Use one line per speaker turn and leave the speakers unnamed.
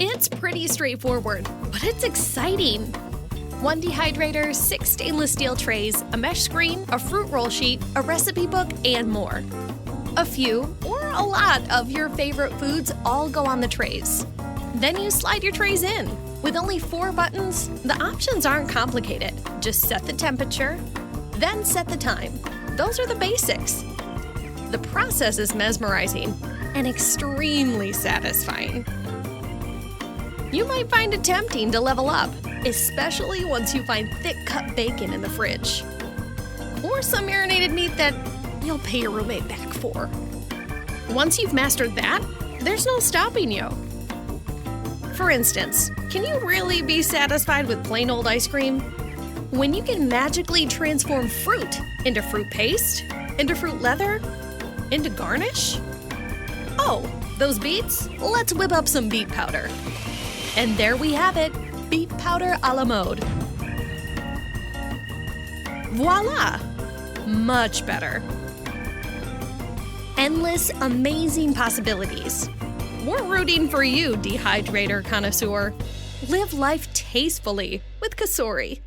It's pretty straightforward, but it's exciting. 1 dehydrator, 6 stainless steel trays, a mesh screen, a fruit roll sheet, a recipe book, and more. A few, or a lot, of your favorite foods all go on the trays. Then you slide your trays in. With only 4 buttons, the options aren't complicated. Just set the temperature, then set the time. Those are the basics. The process is mesmerizing and extremely satisfying. You might find it tempting to level up, especially once you find thick-cut bacon in the fridge. Or some marinated meat that you'll pay your roommate back for. Once you've mastered that, there's no stopping you. For instance, can you really be satisfied with plain old ice cream? When you can magically transform fruit into fruit paste, into fruit leather, into garnish? Oh, those beets? Let's whip up some beet powder. And there we have it, beet powder a la mode. Voila! Much better. Endless, amazing possibilities. We're rooting for you, dehydrator connoisseur. Live life tastefully with COSORI.